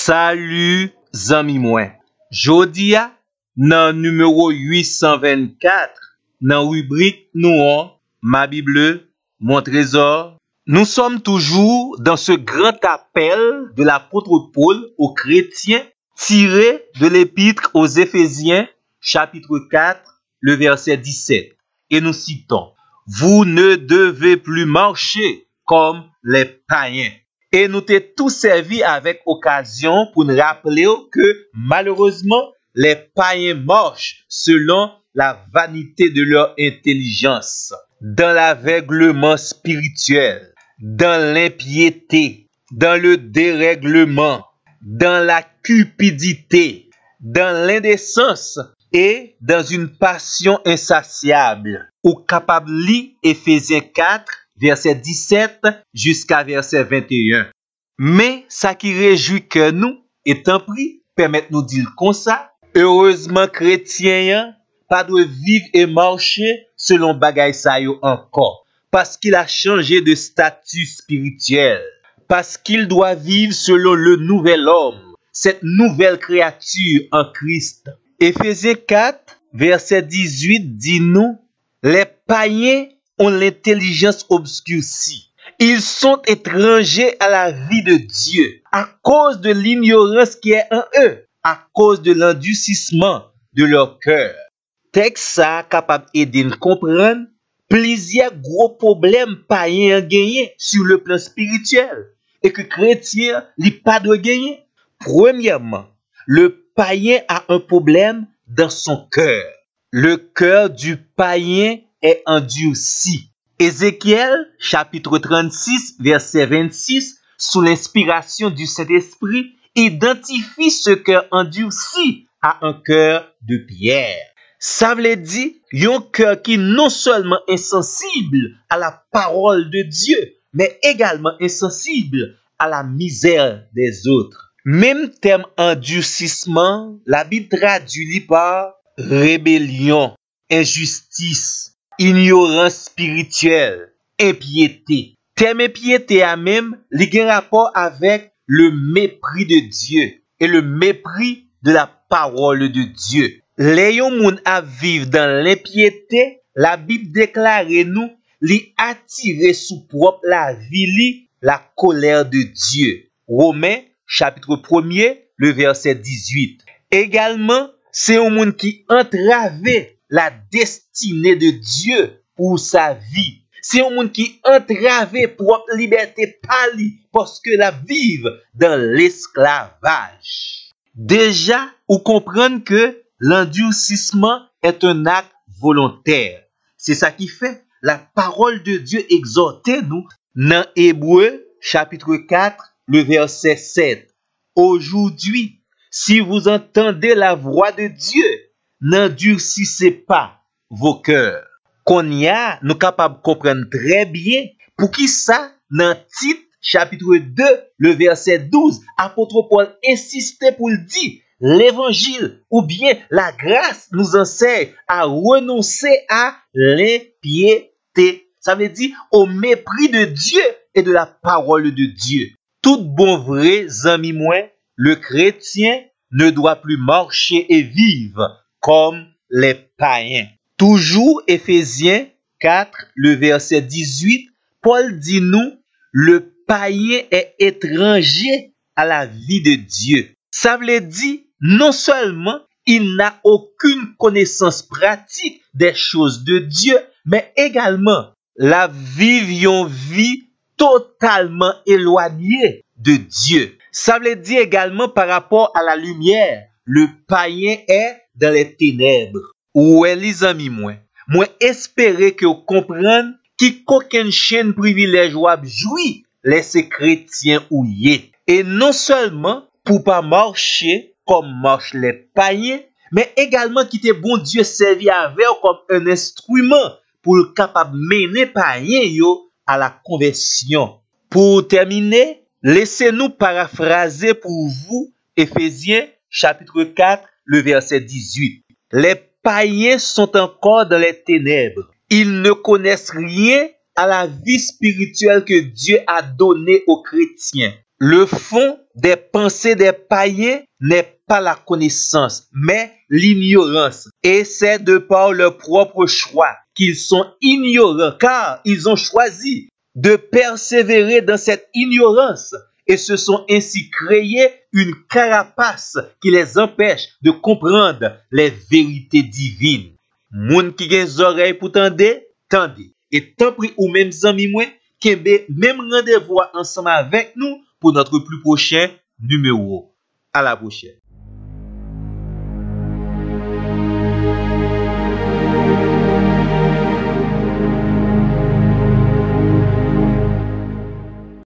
Salut zami mwen. Jodi a nan numéro 824 nan rubrique nou an Ma Bible, mon trésor. Nous sommes toujours dans ce grand appel de l'apôtre Paul aux chrétiens tiré de l'épître aux Éphésiens chapitre 4 le verset 17. Et nous citons: Vous ne devez plus marcher comme les païens. Et nous t'ai tout servi avec occasion pour nous rappeler que malheureusement, les païens marchent selon la vanité de leur intelligence, dans l'aveuglement spirituel, dans l'impiété, dans le dérèglement, dans la cupidité, dans l'indécence et dans une passion insatiable. Ou capable lire Éphésiens 4, verset 17 jusqu'à verset 21. Mais ça qui réjouit que nous, étant pris, permet nous dire comme ça: heureusement chrétien, pas doit vivre et marcher selon bagay sa yo encore, parce qu'il a changé de statut spirituel, parce qu'il doit vivre selon le nouvel homme, cette nouvelle créature en Christ. Éphésiens 4, verset 18 dit nous: les païens ont l'intelligence obscurcie. Ils sont étrangers à la vie de Dieu à cause de l'ignorance qui est en eux, à cause de l'endurcissement de leur cœur. Texte ça capable d'aider nous comprendre plusieurs gros problèmes païens gagnés sur le plan spirituel et que chrétien li pas de gagner. Premièrement, le païen a un problème dans son cœur. Le cœur du païen est endurci. Ézéchiel, chapitre 36, verset 26, sous l'inspiration du Saint-Esprit, identifie ce cœur endurci à un cœur de pierre. Ça veut dire un cœur qui non seulement insensible à la parole de Dieu, mais également insensible à la misère des autres. Même terme endurcissement, la Bible traduit par rébellion, injustice, ignorance spirituelle, impiété. Terme impiété a même li rapport avec le mépris de Dieu et le mépris de la parole de Dieu. Les yon moun a vivre dans l'impiété, la Bible déclare nous li attirer sous propre la vie li la colère de Dieu. Romains chapitre 1er, le verset 18. Également, c'est un monde qui entravait la destinée de Dieu pour sa vie. C'est un monde qui entravait propre liberté pali parce que la vive dans l'esclavage. Déjà, vous comprenez que l'endurcissement est un acte volontaire. C'est ça qui fait la parole de Dieu exhortait nous dans Hébreux chapitre 4, le verset 7. Aujourd'hui, si vous entendez la voix de Dieu, n'endurcissez pas vos cœurs. Qu'on y a, nous capables de comprendre très bien pour qui ça, dans Tite, chapitre 2, le verset 12, apôtre Paul insistait pour le dire: l'évangile ou bien la grâce nous enseigne à renoncer à l'impiété. Ça veut dire au mépris de Dieu et de la parole de Dieu. Tout bon vrai, amis moi, le chrétien ne doit plus marcher et vivre comme les païens. Toujours Éphésiens 4, le verset 18, Paul dit nous: le païen est étranger à la vie de Dieu. Ça veut dire non seulement il n'a aucune connaissance pratique des choses de Dieu, mais également la vive vie totalement éloignée de Dieu. Ça veut dire également par rapport à la lumière, le païen est dans les ténèbres. Ouais, les amis, moi espérer que vous compreniez qu'aucune chaîne privilège ou joui laisser chrétien ou yé. Et non seulement pour pas marcher comme marchent les païens, mais également quitter bon Dieu servi avec comme un instrument pour le capable mener païen yo à la conversion. Pour terminer, laissez-nous paraphraser pour vous Éphésiens chapitre 4, le verset 18. Les païens sont encore dans les ténèbres. Ils ne connaissent rien à la vie spirituelle que Dieu a donnée aux chrétiens. Le fond des pensées des païens n'est pas la connaissance, mais l'ignorance. Et c'est de par leur propre choix qu'ils sont ignorants, car ils ont choisi de persévérer dans cette ignorance et se sont ainsi créés une carapace qui les empêche de comprendre les vérités divines. Moun qui gen oreilles pour tendre, tendez. Et tant pis ou même amis moi, kembe même rendez-vous ensemble avec nous pour notre plus prochain numéro. À la prochaine.